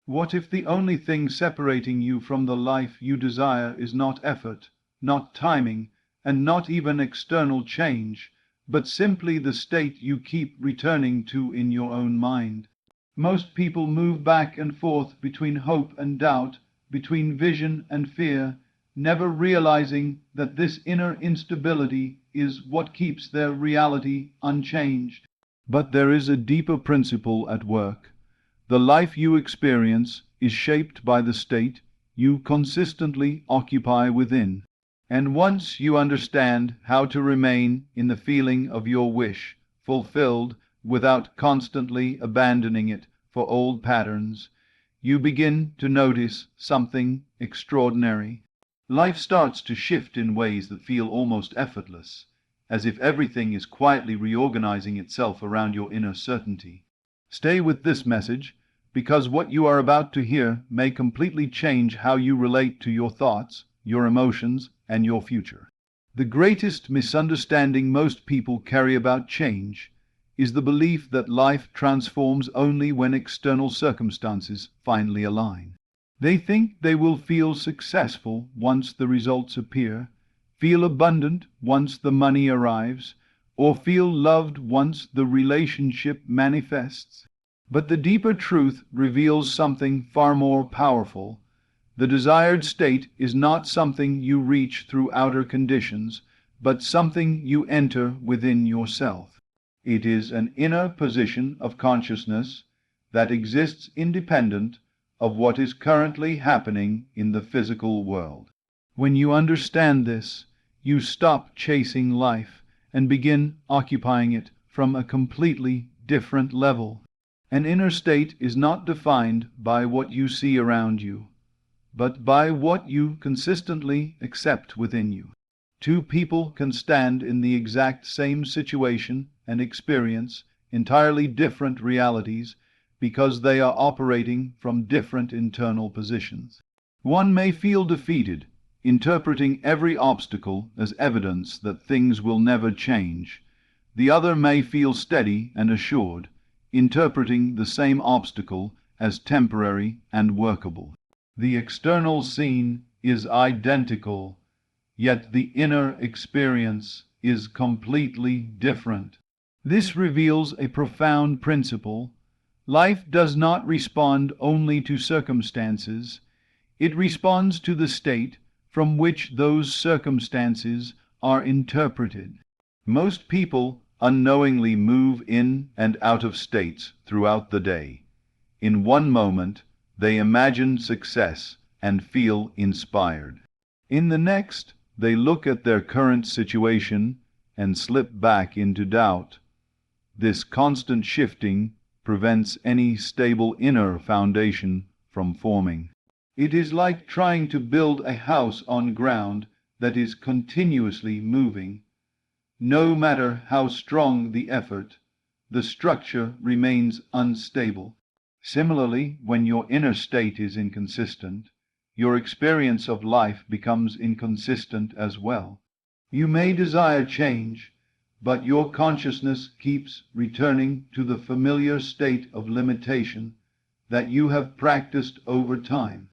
What if the only thing separating you from the life you desire is not effort, not timing, and not even external change, but simply the state you keep returning to in your own mind? Most people move back and forth between hope and doubt, between vision and fear, never realizing that this inner instability is what keeps their reality unchanged. But there is a deeper principle at work. The life you experience is shaped by the state you consistently occupy within. And once you understand how to remain in the feeling of your wish, fulfilled, without constantly abandoning it for old patterns, you begin to notice something extraordinary. Life starts to shift in ways that feel almost effortless, as if everything is quietly reorganizing itself around your inner certainty. Stay with this message, because what you are about to hear may completely change how you relate to your thoughts, your emotions, and your future. The greatest misunderstanding most people carry about change is the belief that life transforms only when external circumstances finally align. They think they will feel successful once the results appear, feel abundant once the money arrives, or feel loved once the relationship manifests. But the deeper truth reveals something far more powerful. The desired state is not something you reach through outer conditions, but something you enter within yourself. It is an inner position of consciousness that exists independent of what is currently happening in the physical world. When you understand this, you stop chasing life and begin occupying it from a completely different level. An inner state is not defined by what you see around you, but by what you consistently accept within you. Two people can stand in the exact same situation and experience entirely different realities because they are operating from different internal positions. One may feel defeated, interpreting every obstacle as evidence that things will never change. The other may feel steady and assured, interpreting the same obstacle as temporary and workable. The external scene is identical, yet the inner experience is completely different. This reveals a profound principle. Life does not respond only to circumstances. It responds to the state from which those circumstances are interpreted. Most people unknowingly move in and out of states throughout the day. In one moment, they imagine success and feel inspired. In the next, they look at their current situation and slip back into doubt. This constant shifting prevents any stable inner foundation from forming. It is like trying to build a house on ground that is continuously moving. No matter how strong the effort, the structure remains unstable. Similarly, when your inner state is inconsistent, your experience of life becomes inconsistent as well. You may desire change, but your consciousness keeps returning to the familiar state of limitation that you have practiced over time.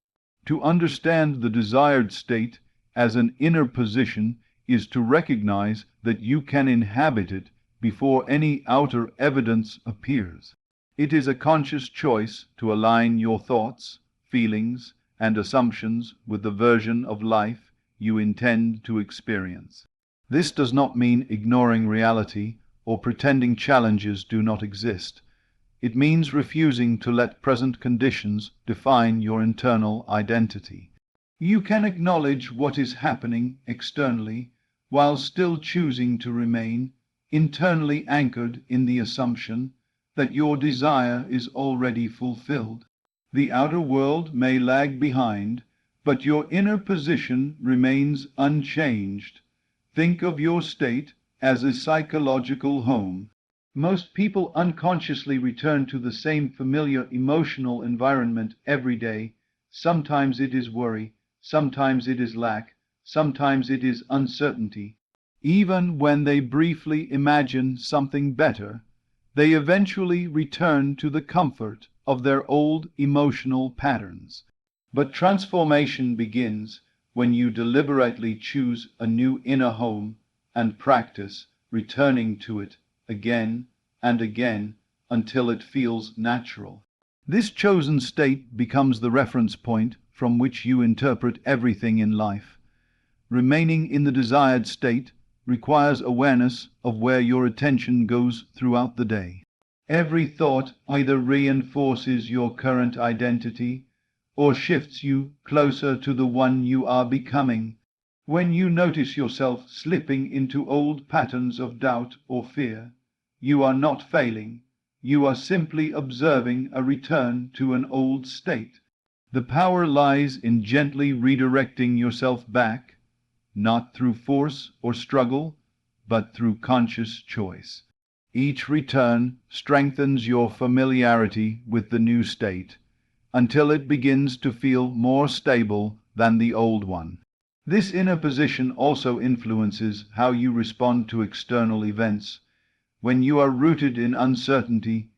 To understand the desired state as an inner position is to recognize that you can inhabit it before any outer evidence appears. It is a conscious choice to align your thoughts, feelings, and assumptions with the version of life you intend to experience. This does not mean ignoring reality or pretending challenges do not exist. It means refusing to let present conditions define your internal identity. You can acknowledge what is happening externally while still choosing to remain internally anchored in the assumption that your desire is already fulfilled. The outer world may lag behind, but your inner position remains unchanged. Think of your state as a psychological home. Most people unconsciously return to the same familiar emotional environment every day. Sometimes it is worry, sometimes it is lack, sometimes it is uncertainty. Even when they briefly imagine something better, they eventually return to the comfort of their old emotional patterns. But transformation begins when you deliberately choose a new inner home and practice returning to it again and again until it feels natural. This chosen state becomes the reference point from which you interpret everything in life. Remaining in the desired state requires awareness of where your attention goes throughout the day. Every thought either reinforces your current identity or shifts you closer to the one you are becoming. When you notice yourself slipping into old patterns of doubt or fear, you are not failing. You are simply observing a return to an old state. The power lies in gently redirecting yourself back, not through force or struggle, but through conscious choice. Each return strengthens your familiarity with the new state, until it begins to feel more stable than the old one. This inner position also influences how you respond to external events. When you are rooted in uncertainty,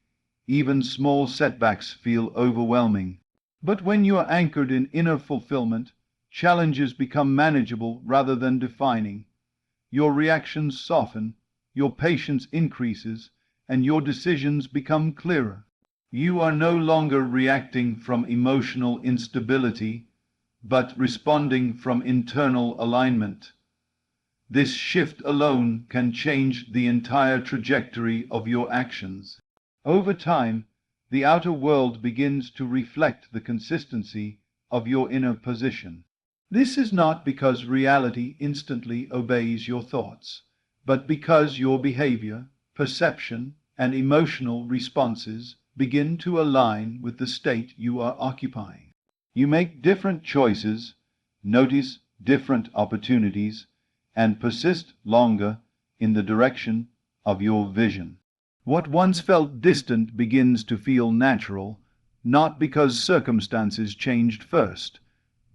even small setbacks feel overwhelming. But when you are anchored in inner fulfillment, challenges become manageable rather than defining. Your reactions soften, your patience increases, and your decisions become clearer. You are no longer reacting from emotional instability, but responding from internal alignment. This shift alone can change the entire trajectory of your actions. Over time, the outer world begins to reflect the consistency of your inner position. This is not because reality instantly obeys your thoughts, but because your behavior, perception, and emotional responses begin to align with the state you are occupying. You make different choices, notice different opportunities, and persist longer in the direction of your vision. What once felt distant begins to feel natural, not because circumstances changed first,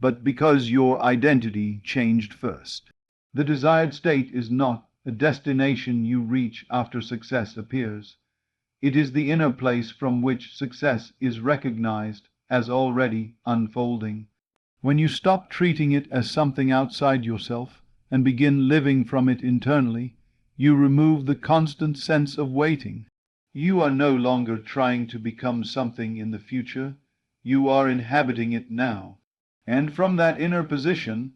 but because your identity changed first. The desired state is not a destination you reach after success appears. It is the inner place from which success is recognized as already unfolding. When you stop treating it as something outside yourself and begin living from it internally, you remove the constant sense of waiting. You are no longer trying to become something in the future. You are inhabiting it now. And from that inner position,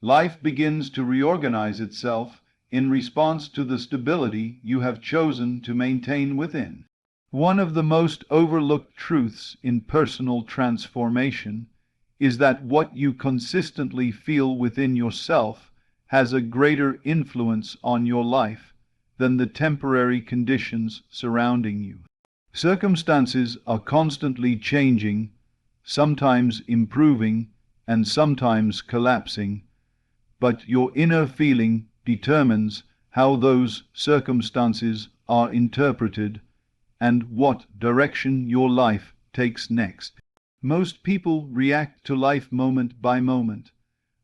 life begins to reorganize itself in response to the stability you have chosen to maintain within. One of the most overlooked truths in personal transformation is that what you consistently feel within yourself has a greater influence on your life than the temporary conditions surrounding you. Circumstances are constantly changing, sometimes improving and sometimes collapsing, but your inner feeling determines how those circumstances are interpreted and what direction your life takes next. Most people react to life moment by moment,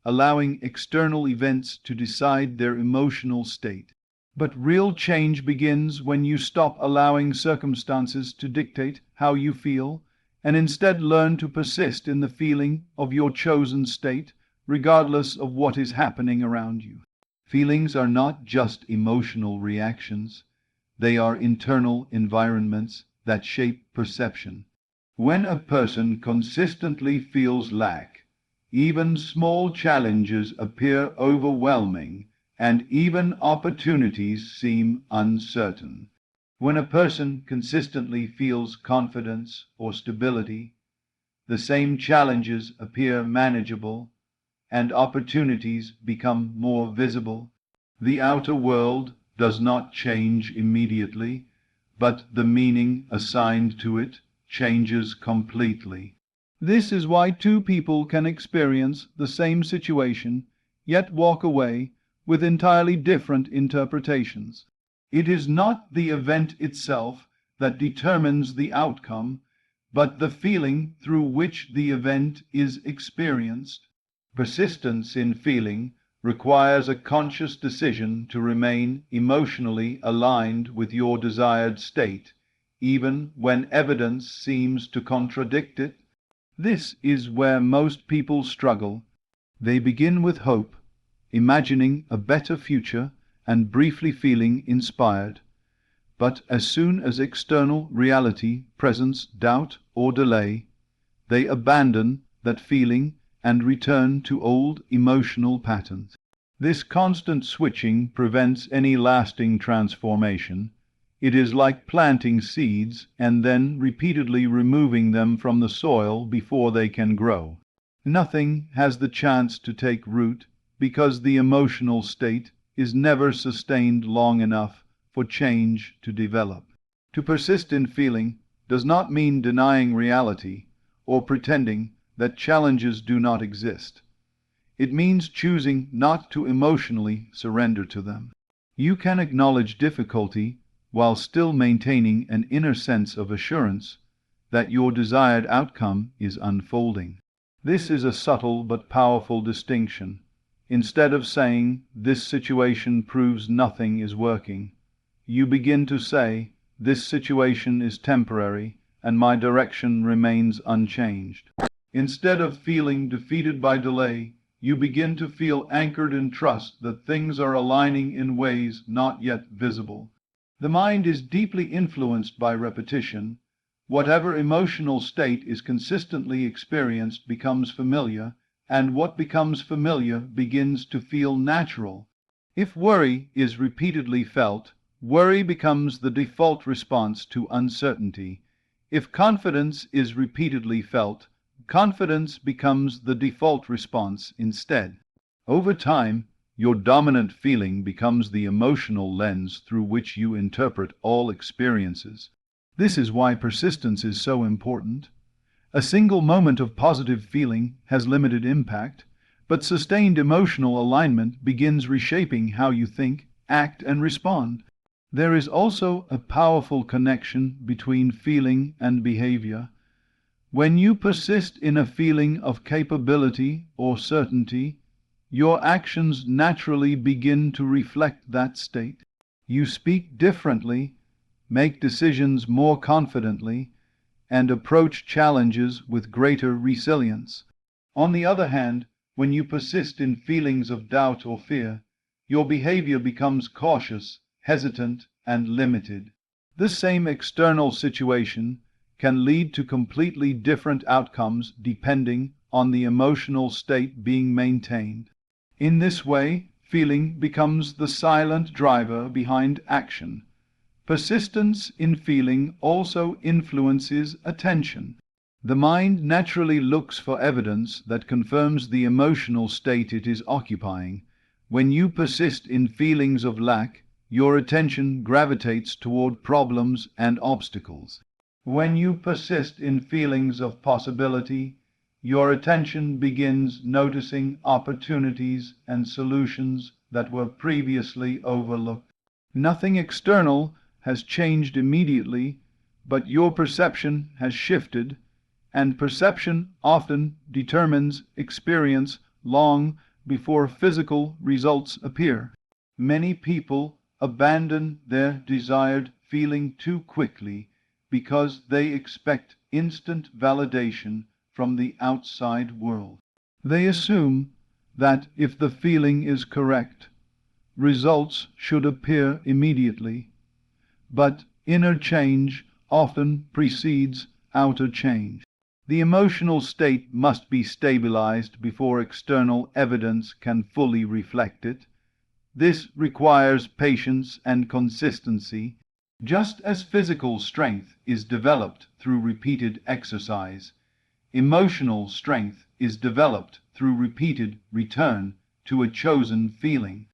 allowing external events to decide their emotional state. But real change begins when you stop allowing circumstances to dictate how you feel, and instead learn to persist in the feeling of your chosen state, regardless of what is happening around you. Feelings are not just emotional reactions. They are internal environments that shape perception. When a person consistently feels lack, even small challenges appear overwhelming, and even opportunities seem uncertain. When a person consistently feels confidence or stability, the same challenges appear manageable, and opportunities become more visible. The outer world does not change immediately, but the meaning assigned to it changes completely. This is why two people can experience the same situation, yet walk away with entirely different interpretations. It is not the event itself that determines the outcome, but the feeling through which the event is experienced. Persistence in feeling requires a conscious decision to remain emotionally aligned with your desired state, even when evidence seems to contradict it? This is where most people struggle. They begin with hope, imagining a better future and briefly feeling inspired. But as soon as external reality presents doubt or delay, they abandon that feeling and return to old emotional patterns. This constant switching prevents any lasting transformation. It is like planting seeds and then repeatedly removing them from the soil before they can grow. Nothing has the chance to take root because the emotional state is never sustained long enough for change to develop. To persist in feeling does not mean denying reality or pretending that challenges do not exist. It means choosing not to emotionally surrender to them. You can acknowledge difficulty while still maintaining an inner sense of assurance that your desired outcome is unfolding. This is a subtle but powerful distinction. Instead of saying, "This situation proves nothing is working," you begin to say, "This situation is temporary and my direction remains unchanged." Instead of feeling defeated by delay, you begin to feel anchored in trust that things are aligning in ways not yet visible. The mind is deeply influenced by repetition. Whatever emotional state is consistently experienced becomes familiar, and what becomes familiar begins to feel natural. If worry is repeatedly felt, worry becomes the default response to uncertainty. If confidence is repeatedly felt, confidence becomes the default response instead. Over time, your dominant feeling becomes the emotional lens through which you interpret all experiences. This is why persistence is so important. A single moment of positive feeling has limited impact, but sustained emotional alignment begins reshaping how you think, act, and respond. There is also a powerful connection between feeling and behavior. When you persist in a feeling of capability or certainty, your actions naturally begin to reflect that state. You speak differently, make decisions more confidently, and approach challenges with greater resilience. On the other hand, when you persist in feelings of doubt or fear, your behavior becomes cautious, hesitant, and limited. The same external situation can lead to completely different outcomes depending on the emotional state being maintained. In this way, feeling becomes the silent driver behind action. Persistence in feeling also influences attention. The mind naturally looks for evidence that confirms the emotional state it is occupying. When you persist in feelings of lack, your attention gravitates toward problems and obstacles. When you persist in feelings of possibility, your attention begins noticing opportunities and solutions that were previously overlooked. Nothing external has changed immediately, but your perception has shifted, and perception often determines experience long before physical results appear. Many people abandon their desired feeling too quickly because they expect instant validation from the outside world. They assume that if the feeling is correct, results should appear immediately, but inner change often precedes outer change. The emotional state must be stabilized before external evidence can fully reflect it. This requires patience and consistency. Just as physical strength is developed through repeated exercise, emotional strength is developed through repeated return to a chosen feeling.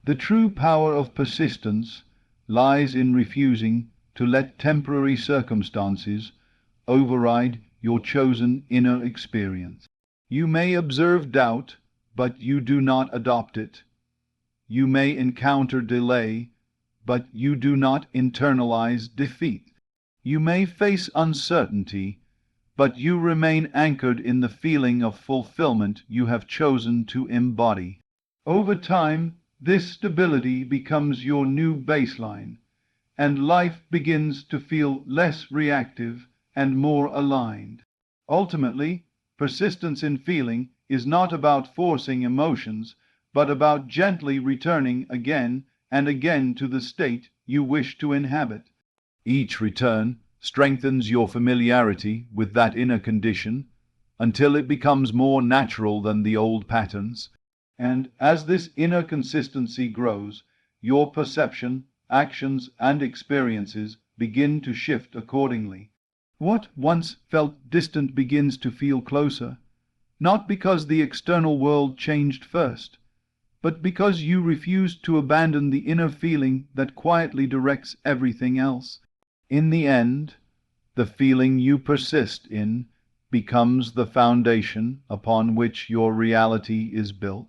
The true power of persistence lies in refusing to let temporary circumstances override your chosen inner experience. You may observe doubt, but you do not adopt it. You may encounter delay, but you do not internalize defeat. You may face uncertainty, but you remain anchored in the feeling of fulfillment you have chosen to embody. Over time, this stability becomes your new baseline, and life begins to feel less reactive and more aligned. Ultimately, persistence in feeling is not about forcing emotions, but about gently returning again and again to the state you wish to inhabit. Each return strengthens your familiarity with that inner condition until it becomes more natural than the old patterns. And as this inner consistency grows, your perception, actions, and experiences begin to shift accordingly. What once felt distant begins to feel closer, not because the external world changed first, but because you refused to abandon the inner feeling that quietly directs everything else. In the end, the feeling you persist in becomes the foundation upon which your reality is built.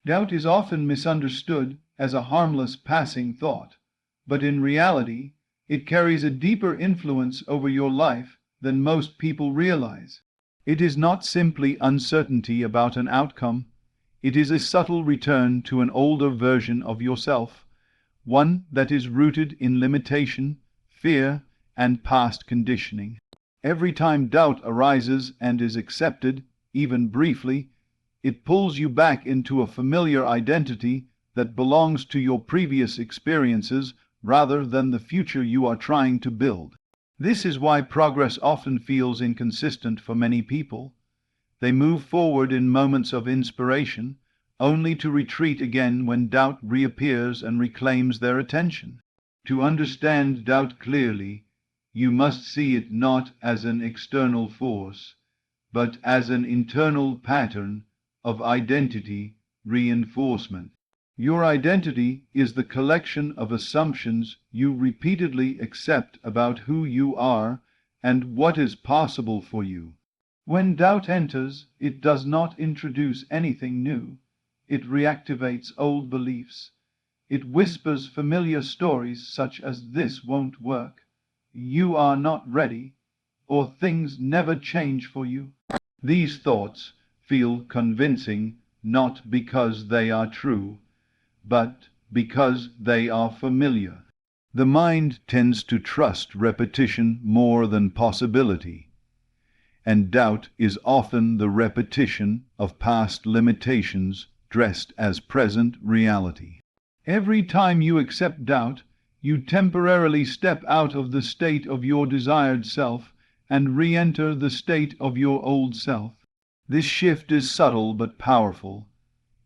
Doubt is often misunderstood as a harmless passing thought, but in reality, it carries a deeper influence over your life than most people realize. It is not simply uncertainty about an outcome. It is a subtle return to an older version of yourself, one that is rooted in limitation, fear, and past conditioning. Every time doubt arises and is accepted, even briefly, it pulls you back into a familiar identity that belongs to your previous experiences rather than the future you are trying to build. This is why progress often feels inconsistent for many people. They move forward in moments of inspiration, only to retreat again when doubt reappears and reclaims their attention. To understand doubt clearly, you must see it not as an external force, but as an internal pattern of identity reinforcement. Your identity is the collection of assumptions you repeatedly accept about who you are and what is possible for you. When doubt enters, it does not introduce anything new. It reactivates old beliefs. It whispers familiar stories such as "this won't work," "you are not ready," or "things never change for you." These thoughts feel convincing not because they are true, but because they are familiar. The mind tends to trust repetition more than possibility, and doubt is often the repetition of past limitations dressed as present reality. Every time you accept doubt, you temporarily step out of the state of your desired self and re-enter the state of your old self. This shift is subtle but powerful.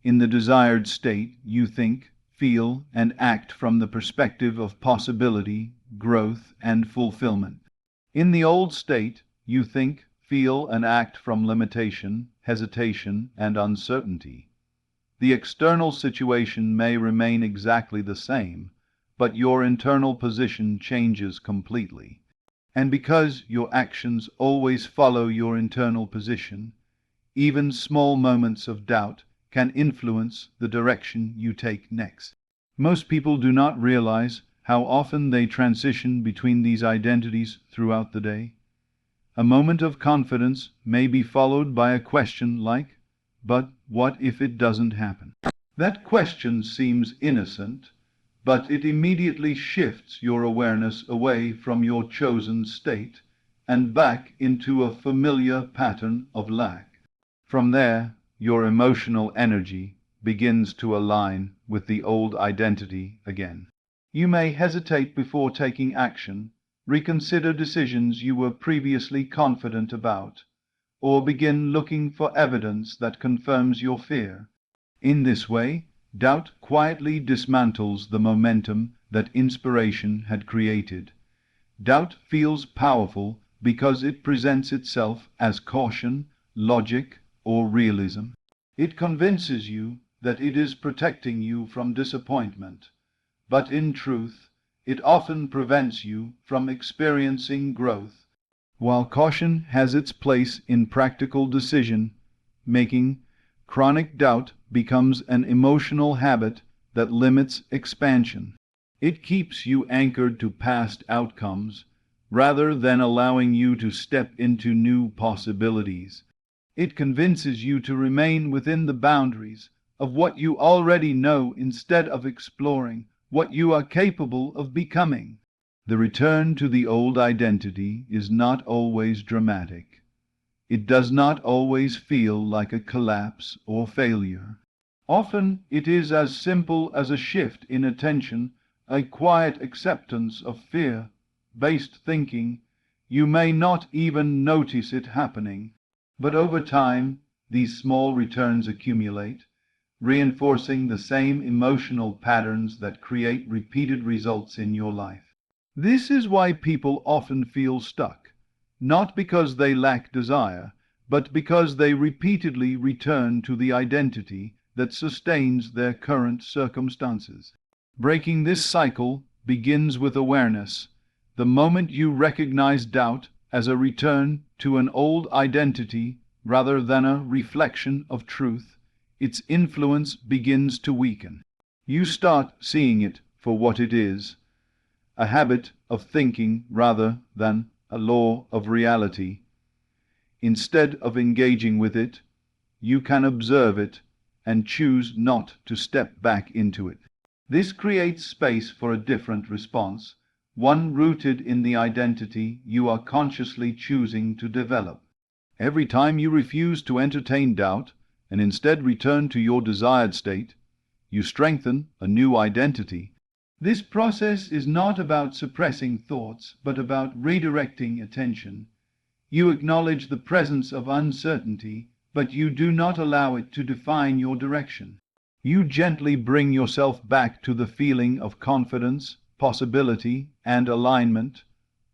In the desired state, you think, feel, and act from the perspective of possibility, growth, and fulfillment. In the old state, you think, feel, and act from limitation, hesitation, and uncertainty. The external situation may remain exactly the same, but your internal position changes completely. And because your actions always follow your internal position, even small moments of doubt can influence the direction you take next. Most people do not realize how often they transition between these identities throughout the day. A moment of confidence may be followed by a question like, "But what if it doesn't happen?" That question seems innocent, but it immediately shifts your awareness away from your chosen state and back into a familiar pattern of lack. From there, your emotional energy begins to align with the old identity again. You may hesitate before taking action, reconsider decisions you were previously confident about, or begin looking for evidence that confirms your fear. In this way, doubt quietly dismantles the momentum that inspiration had created. Doubt feels powerful because it presents itself as caution, logic, or realism. It convinces you that it is protecting you from disappointment, but in truth, it often prevents you from experiencing growth. While caution has its place in practical decision-making, chronic doubt becomes an emotional habit that limits expansion. It keeps you anchored to past outcomes, rather than allowing you to step into new possibilities. It convinces you to remain within the boundaries of what you already know instead of exploring what you are capable of becoming. The return to the old identity is not always dramatic. It does not always feel like a collapse or failure. Often it is as simple as a shift in attention, a quiet acceptance of fear-based thinking. You may not even notice it happening, but over time these small returns accumulate, reinforcing the same emotional patterns that create repeated results in your life. This is why people often feel stuck, not because they lack desire, but because they repeatedly return to the identity that sustains their current circumstances. Breaking this cycle begins with awareness. The moment you recognize doubt as a return to an old identity rather than a reflection of truth, its influence begins to weaken. You start seeing it for what it is, a habit of thinking rather than a law of reality. Instead of engaging with it, you can observe it and choose not to step back into it. This creates space for a different response, one rooted in the identity you are consciously choosing to develop. Every time you refuse to entertain doubt and instead return to your desired state, you strengthen a new identity. This process is not about suppressing thoughts, but about redirecting attention. You acknowledge the presence of uncertainty, but you do not allow it to define your direction. You gently bring yourself back to the feeling of confidence, possibility, and alignment.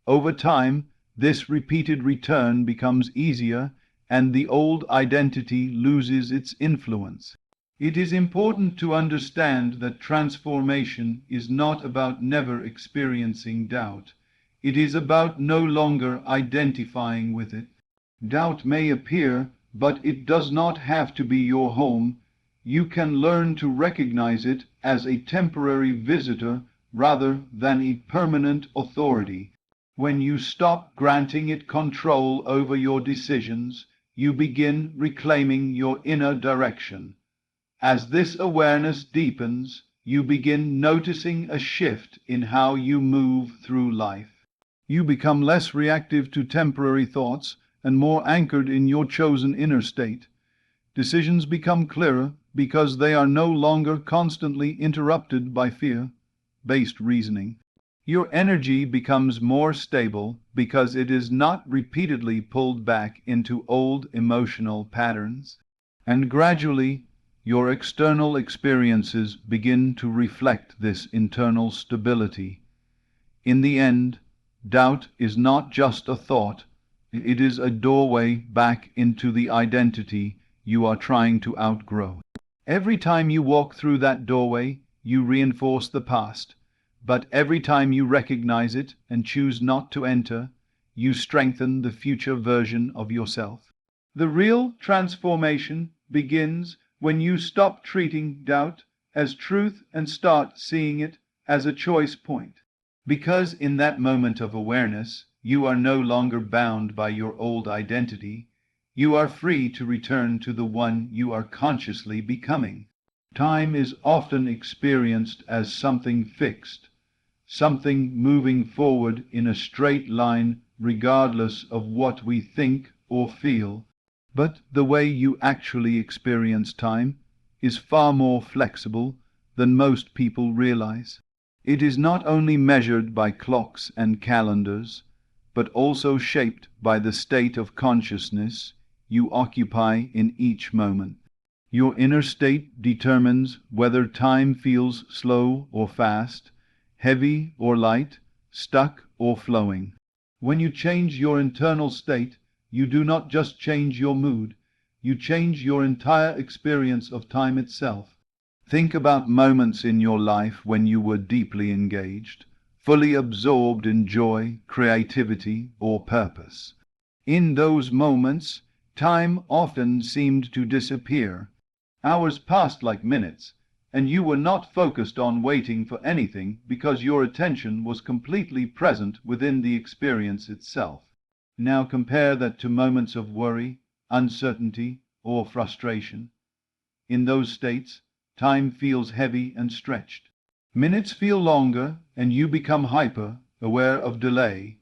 Over time, this repeated return becomes easier, and the old identity loses its influence. It is important to understand that transformation is not about never experiencing doubt. It is about no longer identifying with it. Doubt may appear, but it does not have to be your home. You can learn to recognize it as a temporary visitor rather than a permanent authority. When you stop granting it control over your decisions, you begin reclaiming your inner direction. As this awareness deepens, you begin noticing a shift in how you move through life. You become less reactive to temporary thoughts and more anchored in your chosen inner state. Decisions become clearer because they are no longer constantly interrupted by fear-based reasoning. Your energy becomes more stable because it is not repeatedly pulled back into old emotional patterns. And gradually, your external experiences begin to reflect this internal stability. In the end, doubt is not just a thought, it is a doorway back into the identity you are trying to outgrow. Every time you walk through that doorway, you reinforce the past, but every time you recognize it and choose not to enter, you strengthen the future version of yourself. The real transformation begins when you stop treating doubt as truth and start seeing it as a choice point. Because in that moment of awareness, you are no longer bound by your old identity. You are free to return to the one you are consciously becoming. Time is often experienced as something fixed, something moving forward in a straight line regardless of what we think or feel. But the way you actually experience time is far more flexible than most people realize. It is not only measured by clocks and calendars, but also shaped by the state of consciousness you occupy in each moment. Your inner state determines whether time feels slow or fast, heavy or light, stuck or flowing. When you change your internal state, you do not just change your mood, you change your entire experience of time itself. Think about moments in your life when you were deeply engaged, fully absorbed in joy, creativity, or purpose. In those moments, time often seemed to disappear. Hours passed like minutes, and you were not focused on waiting for anything because your attention was completely present within the experience itself. Now compare that to moments of worry, uncertainty, or frustration. In those states, time feels heavy and stretched. Minutes feel longer, and you become hyper, aware of delay.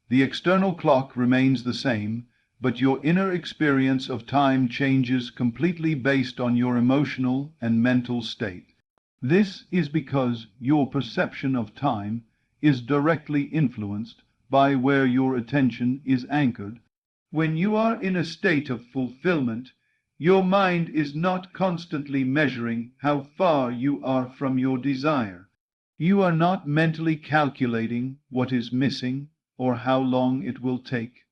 The external clock remains the same, but your inner experience of time changes completely based on your emotional and mental state. This is because your perception of time is directly influenced by where your attention is anchored. When you are in a state of fulfillment, your mind is not constantly measuring how far you are from your desire. You are not mentally calculating what is missing or how long it will take.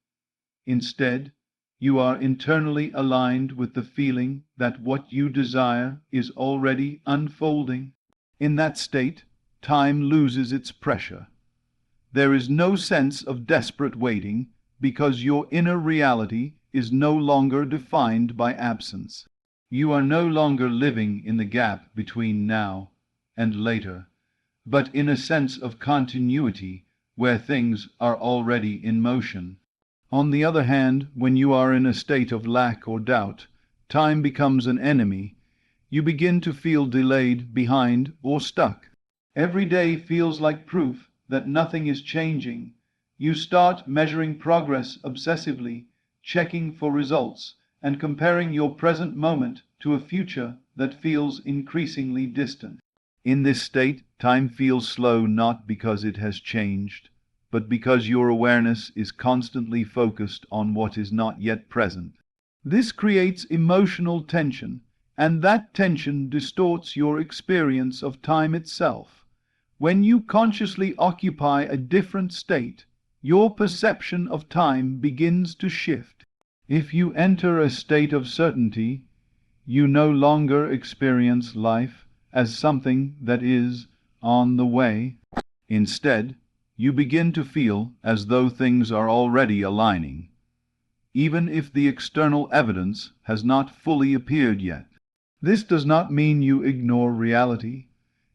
Instead, you are internally aligned with the feeling that what you desire is already unfolding. In that state, time loses its pressure. There is no sense of desperate waiting because your inner reality is no longer defined by absence. You are no longer living in the gap between now and later, but in a sense of continuity where things are already in motion. On the other hand, when you are in a state of lack or doubt, time becomes an enemy. You begin to feel delayed, behind, or stuck. Every day feels like proof that nothing is changing. You start measuring progress obsessively, checking for results, and comparing your present moment to a future that feels increasingly distant. In this state, time feels slow not because it has changed, but because your awareness is constantly focused on what is not yet present. This creates emotional tension, and that tension distorts your experience of time itself. When you consciously occupy a different state, your perception of time begins to shift. If you enter a state of certainty, you no longer experience life as something that is on the way. Instead, you begin to feel as though things are already aligning, even if the external evidence has not fully appeared yet. This does not mean you ignore reality.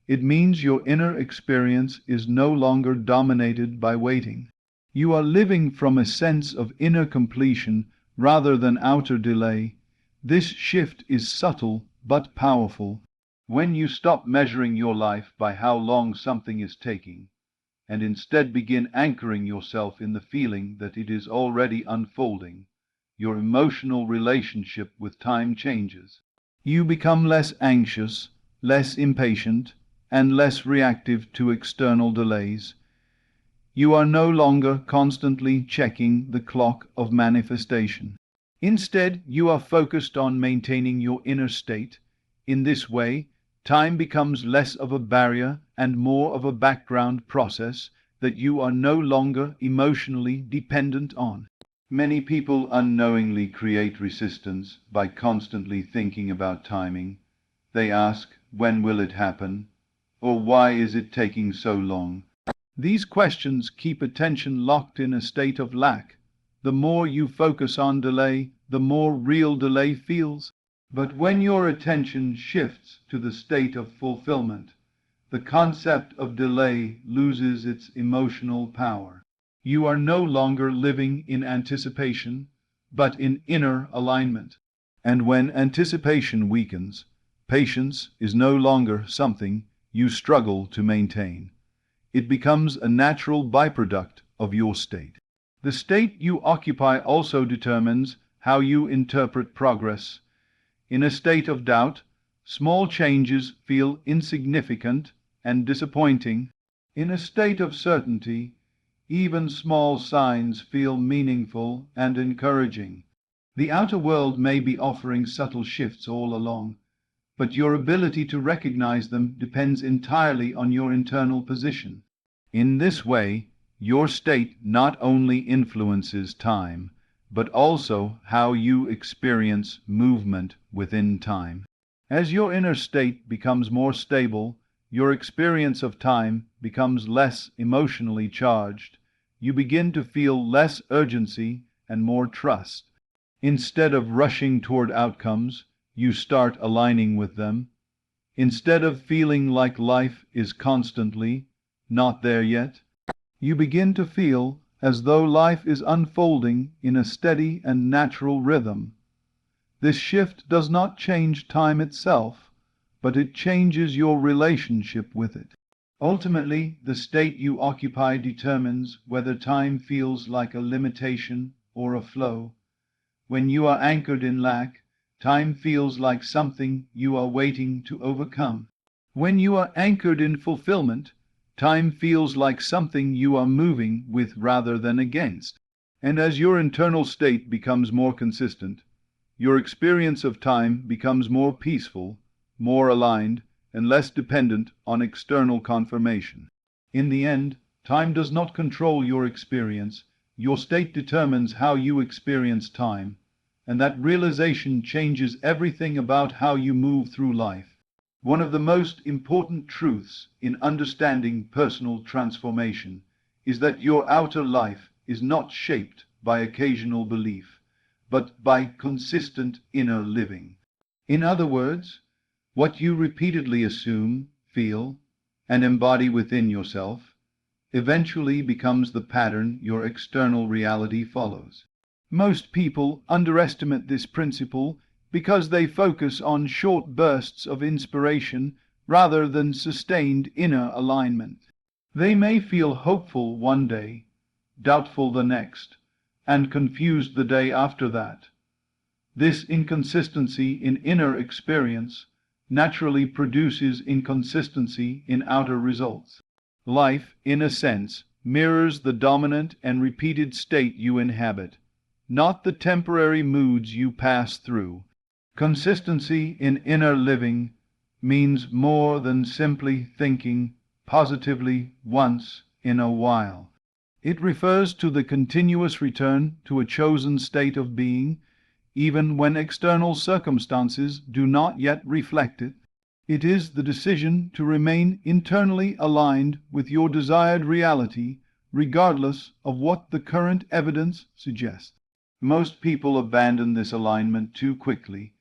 It means your inner experience is no longer dominated by waiting. You are living from a sense of inner completion rather than outer delay. This shift is subtle but powerful. When you stop measuring your life by how long something is taking, and instead begin anchoring yourself in the feeling that it is already unfolding, your emotional relationship with time changes. You become less anxious, less impatient, and less reactive to external delays. You are no longer constantly checking the clock of manifestation. Instead, you are focused on maintaining your inner state. In this way, time becomes less of a barrier and more of a background process that you are no longer emotionally dependent on. Many people unknowingly create resistance by constantly thinking about timing. They ask, when will it happen? Or why is it taking so long? These questions keep attention locked in a state of lack. The more you focus on delay, the more real delay feels. But when your attention shifts to the state of fulfillment, the concept of delay loses its emotional power. You are no longer living in anticipation, but in inner alignment. And when anticipation weakens, patience is no longer something you struggle to maintain. It becomes a natural byproduct of your state. The state you occupy also determines how you interpret progress. In a state of doubt, small changes feel insignificant and disappointing. In a state of certainty, even small signs feel meaningful and encouraging. The outer world may be offering subtle shifts all along, but your ability to recognize them depends entirely on your internal position. In this way, your state not only influences time, but also how you experience movement within time. As your inner state becomes more stable, your experience of time becomes less emotionally charged. You begin to feel less urgency and more trust. Instead of rushing toward outcomes, you start aligning with them. Instead of feeling like life is constantly not there yet, you begin to feel as though life is unfolding in a steady and natural rhythm. This shift does not change time itself, but it changes your relationship with it. Ultimately, the state you occupy determines whether time feels like a limitation or a flow. When you are anchored in lack, time feels like something you are waiting to overcome. When you are anchored in fulfillment, time feels like something you are moving with rather than against. And as your internal state becomes more consistent, your experience of time becomes more peaceful, more aligned, and less dependent on external confirmation. In the end, time does not control your experience. Your state determines how you experience time, and that realization changes everything about how you move through life. One of the most important truths in understanding personal transformation is that your outer life is not shaped by occasional belief, but by consistent inner living. In other words, what you repeatedly assume, feel, and embody within yourself eventually becomes the pattern your external reality follows. Most people underestimate this principle because they focus on short bursts of inspiration rather than sustained inner alignment. They may feel hopeful one day, doubtful the next, and confused the day after that. This inconsistency in inner experience naturally produces inconsistency in outer results. Life, in a sense, mirrors the dominant and repeated state you inhabit, not the temporary moods you pass through. Consistency in inner living means more than simply thinking positively once in a while. It refers to the continuous return to a chosen state of being, even when external circumstances do not yet reflect it. It is the decision to remain internally aligned with your desired reality, regardless of what the current evidence suggests. Most people abandon this alignment too quickly.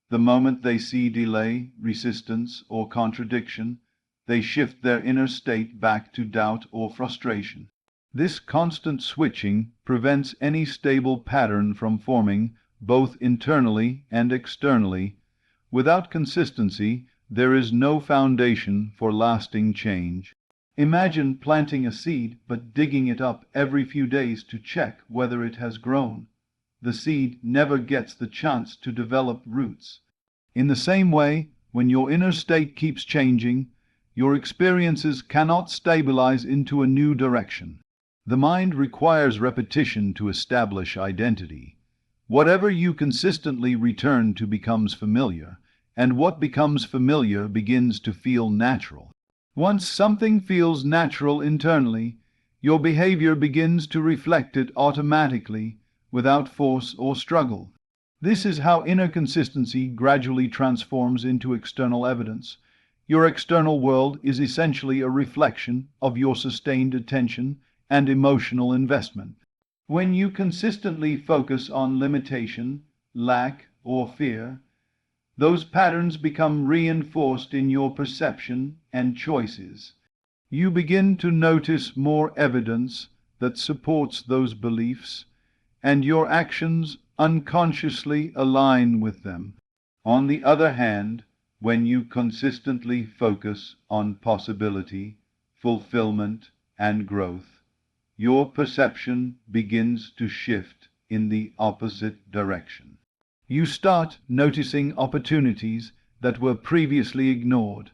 The moment they see delay, resistance, or contradiction, they shift their inner state back to doubt or frustration. This constant switching prevents any stable pattern from forming, both internally and externally. Without consistency, there is no foundation for lasting change. Imagine planting a seed but digging it up every few days to check whether it has grown. The seed never gets the chance to develop roots. In the same way, when your inner state keeps changing, your experiences cannot stabilize into a new direction. The mind requires repetition to establish identity. Whatever you consistently return to becomes familiar, and what becomes familiar begins to feel natural. Once something feels natural internally, your behavior begins to reflect it automatically, without force or struggle. This is how inner consistency gradually transforms into external evidence. Your external world is essentially a reflection of your sustained attention and emotional investment. When you consistently focus on limitation, lack, or fear, those patterns become reinforced in your perception and choices. You begin to notice more evidence that supports those beliefs, and your actions unconsciously align with them. On the other hand, when you consistently focus on possibility, fulfillment, and growth, your perception begins to shift in the opposite direction. You start noticing opportunities that were previously ignored,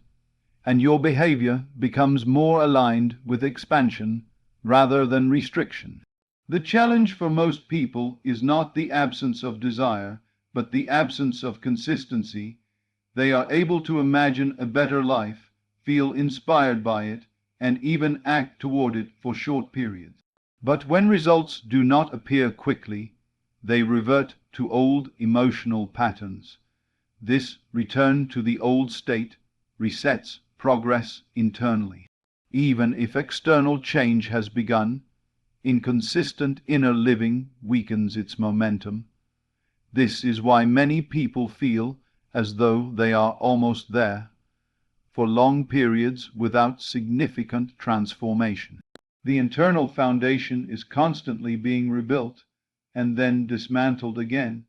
and your behavior becomes more aligned with expansion rather than restriction. The challenge for most people is not the absence of desire, but the absence of consistency. They are able to imagine a better life, feel inspired by it, and even act toward it for short periods. But when results do not appear quickly, they revert to old emotional patterns. This return to the old state resets progress internally. Even if external change has begun, inconsistent inner living weakens its momentum. This is why many people feel as though they are almost there, for long periods without significant transformation. The internal foundation is constantly being rebuilt and then dismantled again.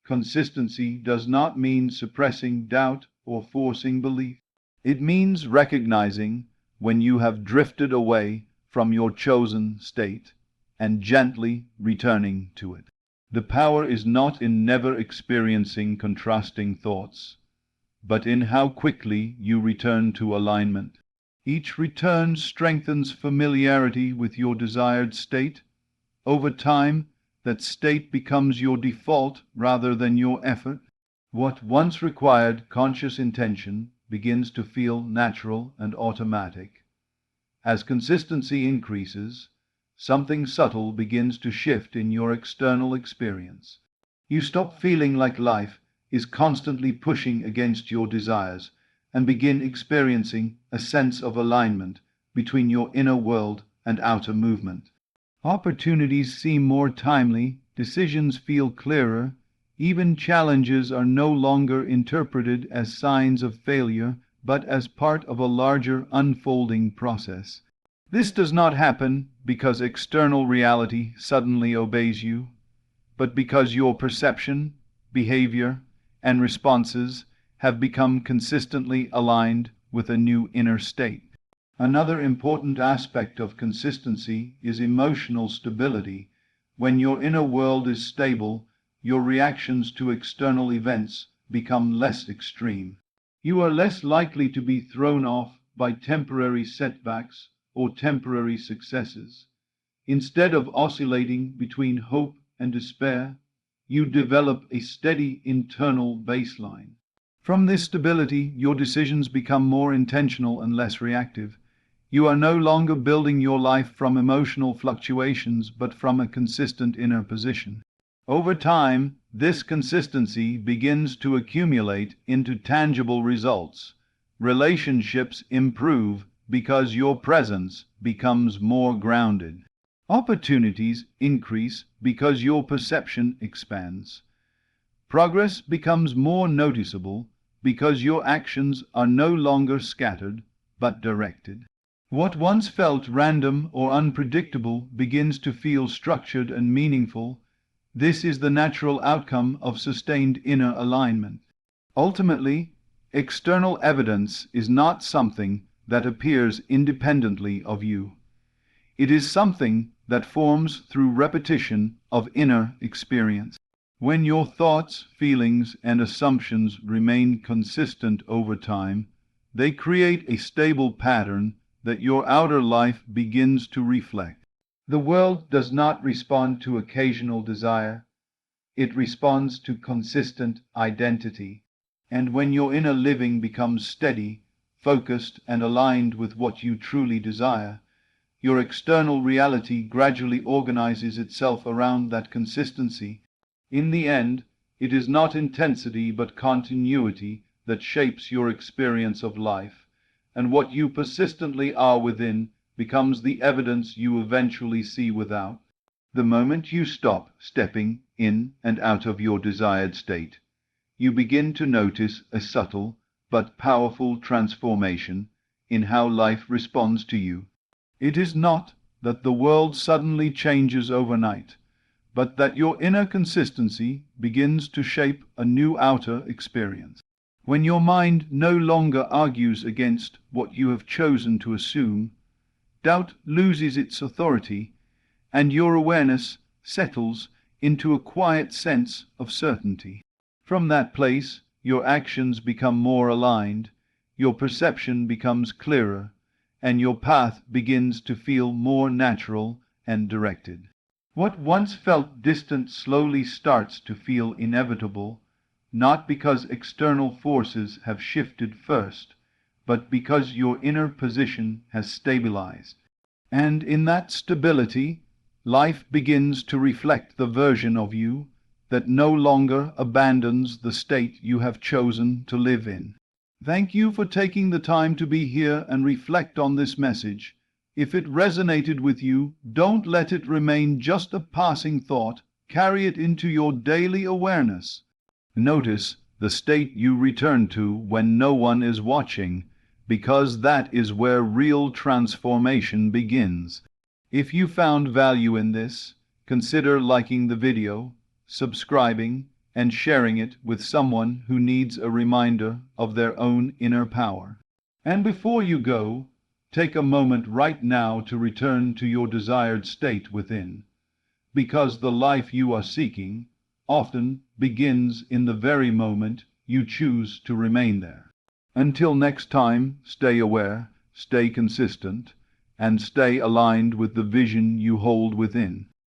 Consistency does not mean suppressing doubt or forcing belief. It means recognizing when you have drifted away from your chosen state and gently returning to it. The power is not in never experiencing contrasting thoughts, but in how quickly you return to alignment. Each return strengthens familiarity with your desired state. Over time, that state becomes your default rather than your effort. What once required conscious intention begins to feel natural and automatic. As consistency increases, something subtle begins to shift in your external experience. You stop feeling like life is constantly pushing against your desires and begin experiencing a sense of alignment between your inner world and outer movement. Opportunities seem more timely, decisions feel clearer, even challenges are no longer interpreted as signs of failure, but as part of a larger unfolding process. This does not happen because external reality suddenly obeys you, but because your perception, behavior, and responses have become consistently aligned with a new inner state. Another important aspect of consistency is emotional stability. When your inner world is stable, your reactions to external events become less extreme. You are less likely to be thrown off by temporary setbacks or temporary successes. Instead of oscillating between hope and despair, you develop a steady internal baseline. From this stability, your decisions become more intentional and less reactive. You are no longer building your life from emotional fluctuations, but from a consistent inner position. Over time, this consistency begins to accumulate into tangible results. Relationships improve because your presence becomes more grounded. Opportunities increase because your perception expands. Progress becomes more noticeable because your actions are no longer scattered but directed. What once felt random or unpredictable begins to feel structured and meaningful. This is the natural outcome of sustained inner alignment. Ultimately, external evidence is not something that appears independently of you. It is something that forms through repetition of inner experience. When your thoughts, feelings, and assumptions remain consistent over time, they create a stable pattern that your outer life begins to reflect. The world does not respond to occasional desire, it responds to consistent identity. And when your inner living becomes steady, focused, and aligned with what you truly desire, your external reality gradually organizes itself around that consistency. In the end, it is not intensity but continuity that shapes your experience of life, and what you persistently are within becomes the evidence you eventually see without. The moment you stop stepping in and out of your desired state, you begin to notice a subtle but powerful transformation in how life responds to you. It is not that the world suddenly changes overnight, but that your inner consistency begins to shape a new outer experience. When your mind no longer argues against what you have chosen to assume, doubt loses its authority, and your awareness settles into a quiet sense of certainty. From that place, your actions become more aligned, your perception becomes clearer, and your path begins to feel more natural and directed. What once felt distant slowly starts to feel inevitable, not because external forces have shifted first, but because your inner position has stabilized. And in that stability, life begins to reflect the version of you that no longer abandons the state you have chosen to live in. Thank you for taking the time to be here and reflect on this message. If it resonated with you, don't let it remain just a passing thought. Carry it into your daily awareness. Notice the state you return to when no one is watching, because that is where real transformation begins. If you found value in this, consider liking the video, subscribing, and sharing it with someone who needs a reminder of their own inner power. And before you go, Take a moment right now to return to your desired state within, because the life you are seeking often begins in the very moment you choose to remain there. Until next time, stay aware, stay consistent, and stay aligned with the vision you hold within.